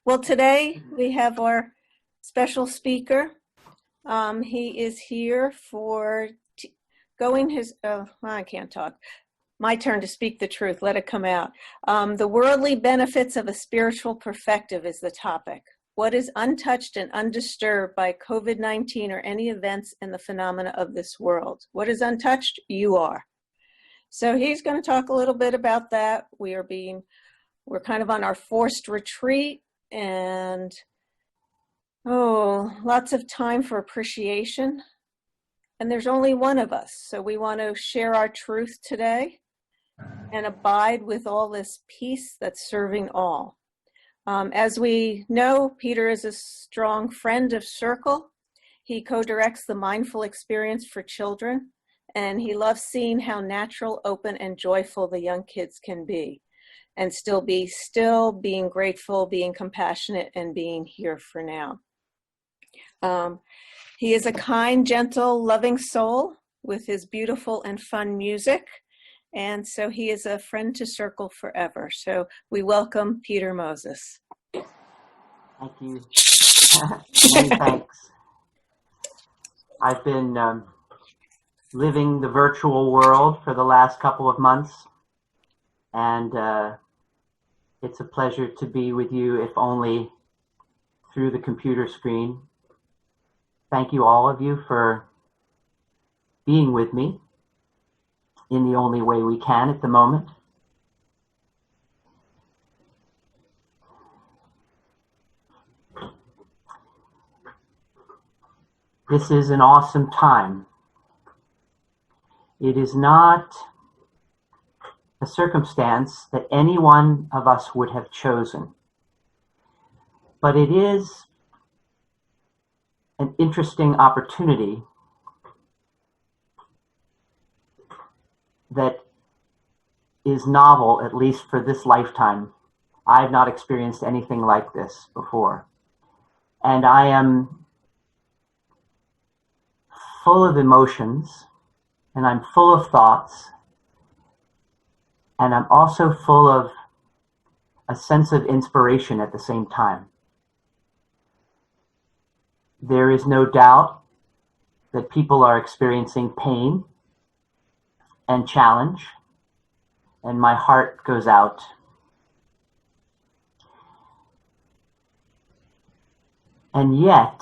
Well, today we have our special speaker. He is here for going his, I can't talk. My turn to speak the truth. Let it come out. The worldly benefits of a spiritual perspective is the topic. What is untouched and undisturbed by COVID-19 or any events and the phenomena of this world? What is untouched? You are. So he's going to talk a little bit about that. We're kind of on our forced retreat, and lots of time for appreciation. And there's only one of us, so we want to share our truth today and abide with all this peace that's serving all. As we know, Peter is a strong friend of Circle. He co-directs the Mindful Experience for Children, and he loves seeing how natural, open, and joyful the young kids can be, and still being grateful, being compassionate, and being here for now. He is a kind, gentle, loving soul with his beautiful and fun music. And so he is a friend to Circle forever. So we welcome Peter Moses. Thank you. Many thanks. I've been living the virtual world for the last couple of months. And it's a pleasure to be with you, if only through the computer screen. Thank you, all of you, for being with me in the only way we can at the moment. This is an awesome time. It is not a circumstance that any one of us would have chosen, but it is an interesting opportunity that is novel, at least for this lifetime. I have not experienced anything like this before. And I am full of emotions, and I'm full of thoughts, and I'm also full of a sense of inspiration at the same time. There is no doubt that people are experiencing pain and challenge, and my heart goes out. And yet,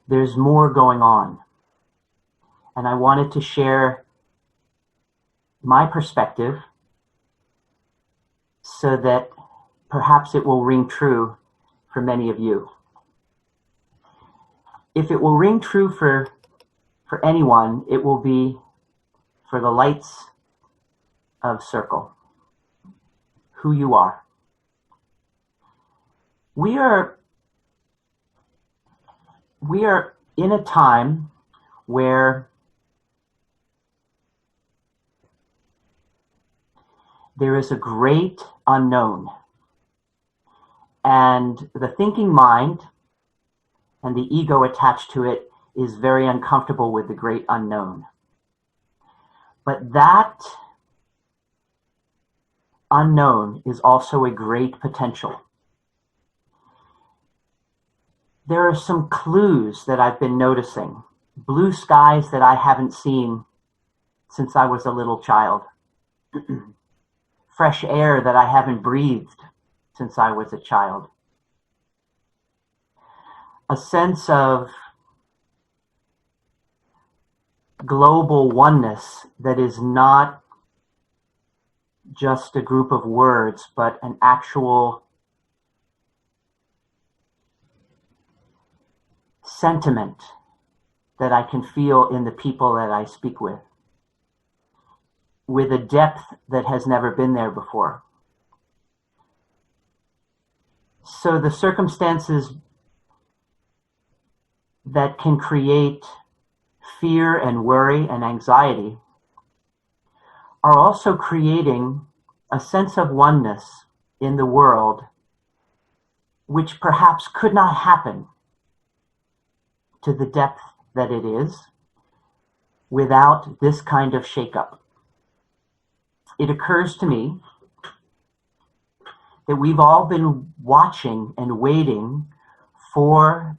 there's more going on. And I wanted to share my perspective so that perhaps it will ring true for many of you. If it will ring true for anyone, it will be for the lights of Circle, who you are. We are in a time where there is a great unknown, and the thinking mind and the ego attached to it is very uncomfortable with the great unknown. But that unknown is also a great potential. There are some clues that I've been noticing, blue skies that I haven't seen since I was a little child, fresh air that I haven't breathed since I was a child, a sense of global oneness that is not just a group of words, but an actual sentiment that I can feel in the people that I speak with a depth that has never been there before. So the circumstances that can create fear and worry and anxiety are also creating a sense of oneness in the world, which perhaps could not happen to the depth that it is without this kind of shakeup. It occurs to me that we've all been watching and waiting for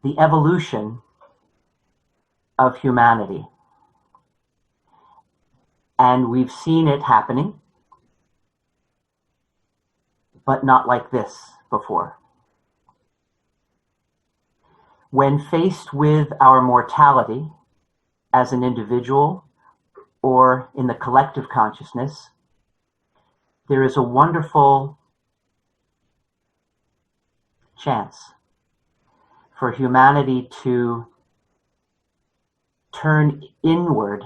the evolution of humanity. And we've seen it happening, but not like this before. When faced with our mortality as an individual or in the collective consciousness, there is a wonderful chance for humanity to turn inward,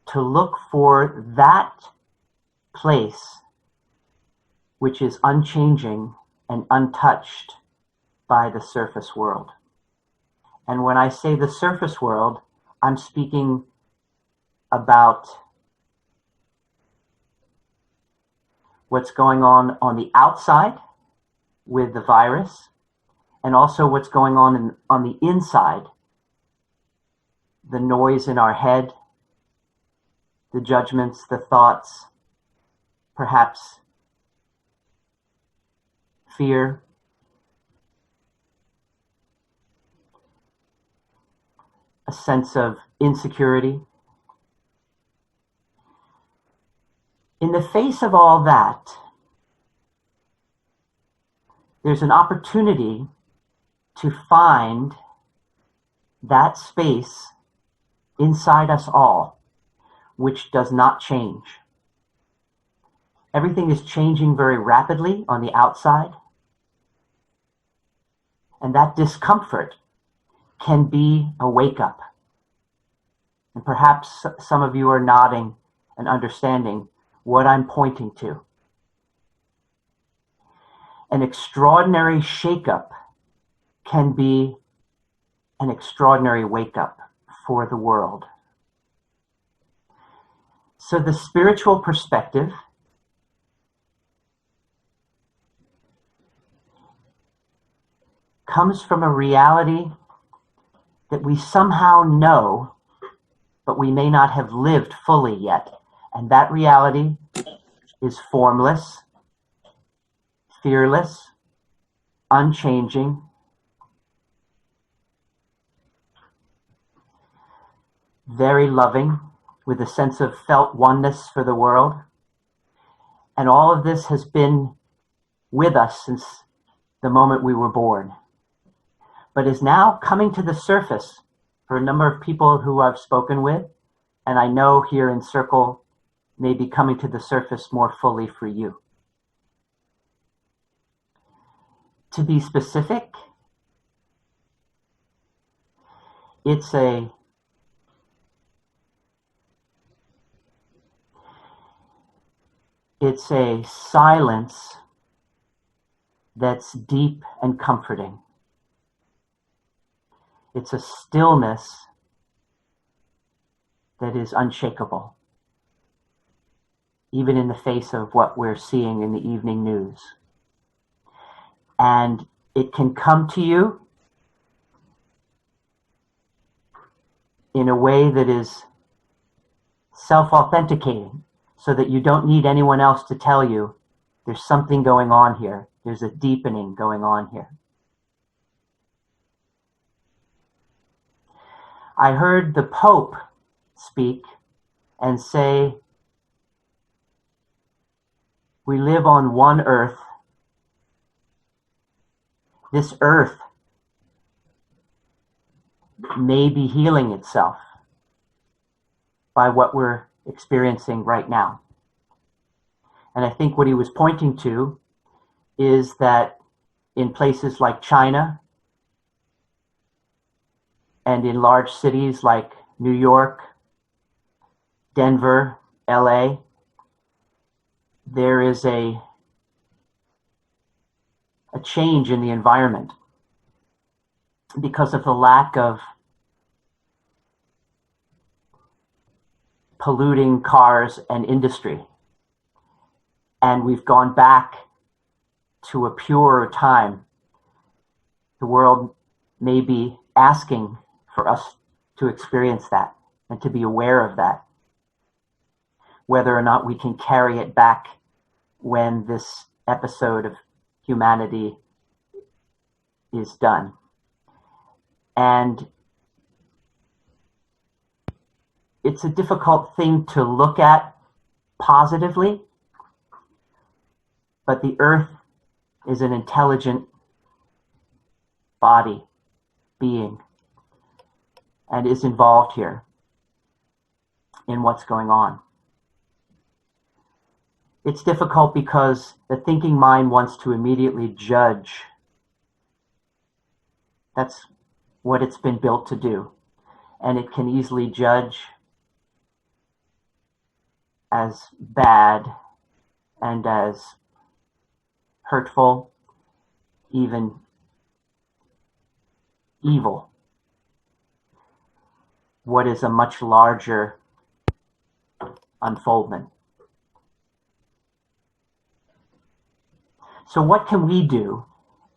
to look for that place which is unchanging and untouched by the surface world. And when I say the surface world, I'm speaking about what's going on the outside with the virus, and also what's going on the inside, the noise in our head, the judgments, the thoughts, perhaps fear, a sense of insecurity. In the face of all that, there's an opportunity to find that space inside us all, which does not change. Everything is changing very rapidly on the outside, and that discomfort can be a wake-up. And perhaps some of you are nodding and understanding what I'm pointing to. An extraordinary shake-up can be an extraordinary wake-up for the world. So the spiritual perspective comes from a reality that we somehow know, but we may not have lived fully yet. And that reality is formless, fearless, unchanging, very loving, with a sense of felt oneness for the world. And all of this has been with us since the moment we were born, but is now coming to the surface for a number of people who I've spoken with, and I know here in Circle may be coming to the surface more fully for you. To be specific, it's a silence that's deep and comforting. It's a stillness that is unshakable, even in the face of what we're seeing in the evening news. And it can come to you in a way that is self-authenticating, so that you don't need anyone else to tell you there's something going on here. There's a deepening going on here. I heard the Pope speak and say, we live on one earth. This earth may be healing itself by what we're experiencing right now. And I think what he was pointing to is that in places like China and in large cities like New York, Denver, LA, there is a change in the environment because of the lack of polluting cars and industry. And we've gone back to a purer time. The world may be asking for us to experience that and to be aware of that, whether or not we can carry it back when this episode of humanity is done. And it's a difficult thing to look at positively, but the earth is an intelligent body, being, and is involved here in what's going on. It's difficult because the thinking mind wants to immediately judge. That's what it's been built to do. And it can easily judge as bad and as hurtful, even evil, what is a much larger unfoldment. So what can we do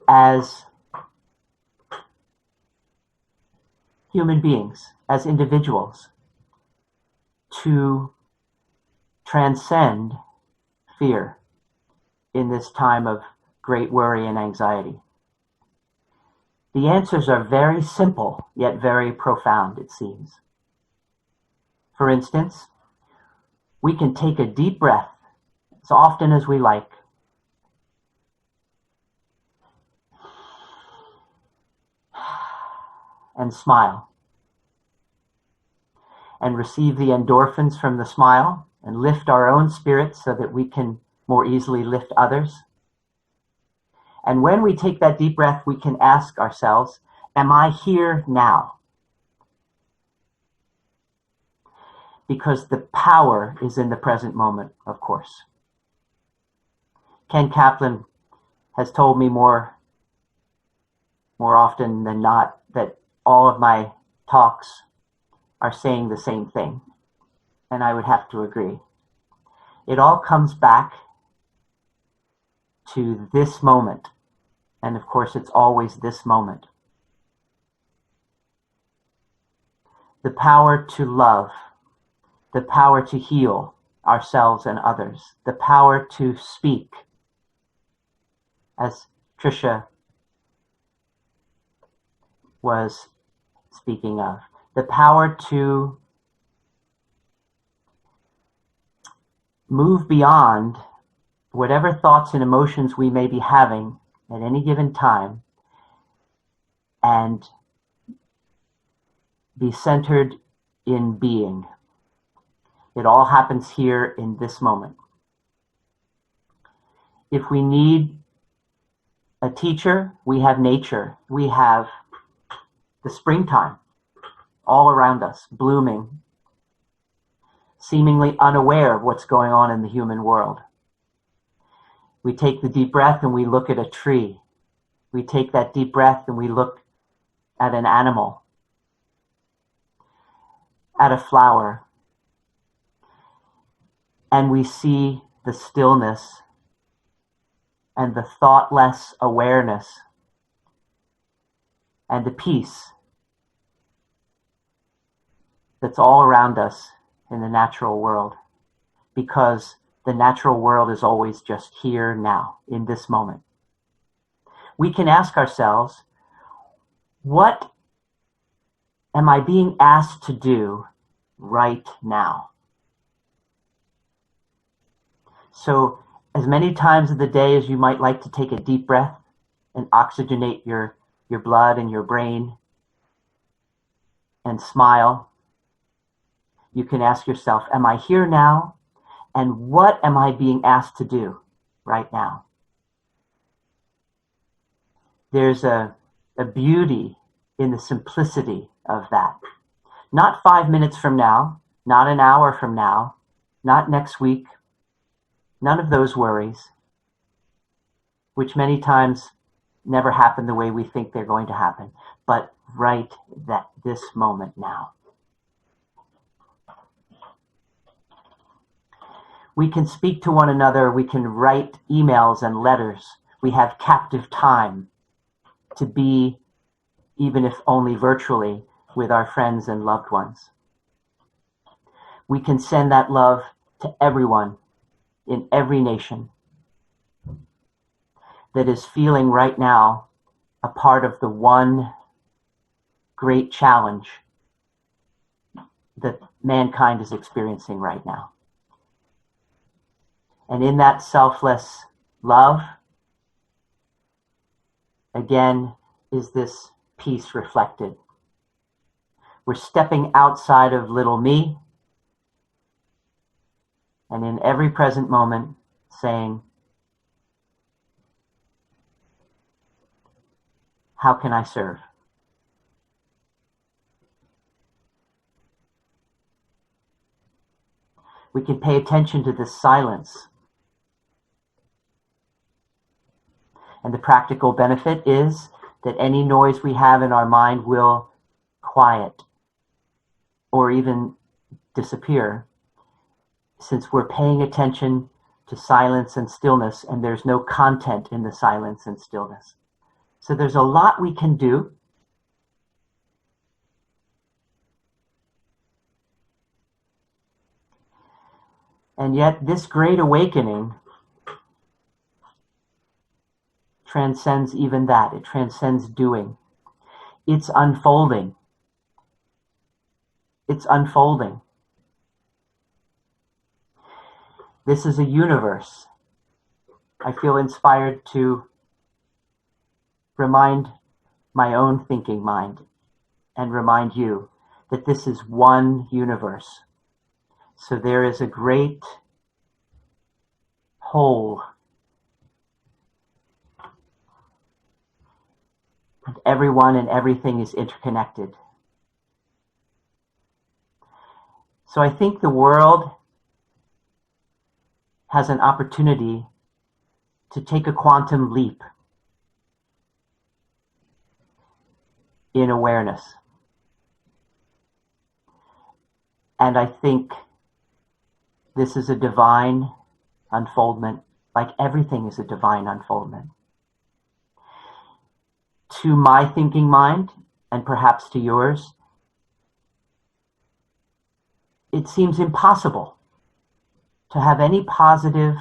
as human beings, as individuals, to transcend fear in this time of great worry and anxiety? The answers are very simple, yet very profound, it seems. For instance, we can take a deep breath as often as we like, and smile, and receive the endorphins from the smile, and lift our own spirits so that we can more easily lift others. And when we take that deep breath, we can ask ourselves, am I here now? Because the power is in the present moment, of course. Ken Kaplan has told me more often than not that all of my talks are saying the same thing. And I would have to agree. It all comes back to this moment. And of course, it's always this moment. The power to love, the power to heal ourselves and others, the power to speak, as Tricia was speaking of, the power to move beyond whatever thoughts and emotions we may be having at any given time and be centered in being. It all happens here in this moment. If we need a teacher, we have nature. We have the springtime all around us, blooming, seemingly unaware of what's going on in the human world. We take the deep breath and we look at a tree. We take that deep breath and we look at an animal, at a flower, and we see the stillness and the thoughtless awareness and the peace that's all around us in the natural world, because the natural world is always just here now, in this moment. We can ask ourselves, what am I being asked to do right now? So as many times of the day as you might like to take a deep breath and oxygenate your blood and your brain and smile, you can ask yourself, am I here now? And what am I being asked to do right now? There's a beauty in the simplicity of that. Not 5 minutes from now, not an hour from now, not next week, none of those worries, which many times never happen the way we think they're going to happen, but right this moment now. We can speak to one another, we can write emails and letters. We have captive time to be, even if only virtually, with our friends and loved ones. We can send that love to everyone in every nation that is feeling right now a part of the one great challenge that mankind is experiencing right now. And in that selfless love, again, is this peace reflected. We're stepping outside of little me, and in every present moment saying, how can I serve? We can pay attention to this silence. And the practical benefit is that any noise we have in our mind will quiet or even disappear, since we're paying attention to silence and stillness, and there's no content in the silence and stillness. So there's a lot we can do. And yet this great awakening transcends even that. It transcends doing. It's unfolding. It's unfolding. This is a universe. I feel inspired to remind my own thinking mind and remind you that this is one universe. So there is a great whole. And everyone and everything is interconnected. So I think the world has an opportunity to take a quantum leap in awareness. And I think this is a divine unfoldment, like everything is a divine unfoldment. To my thinking mind, and perhaps to yours, it seems impossible to have any positive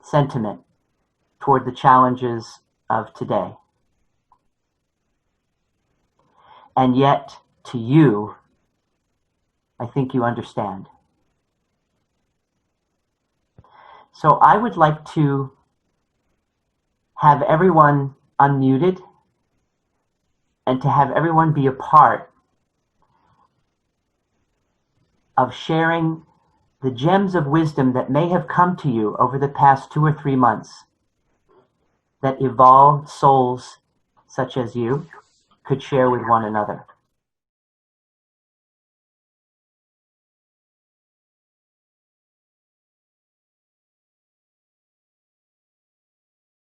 sentiment toward the challenges of today. And yet, to you, I think you understand. So I would like to have everyone unmuted and to have everyone be a part of sharing the gems of wisdom that may have come to you over the past 2 or 3 months that evolved souls such as you could share with one another.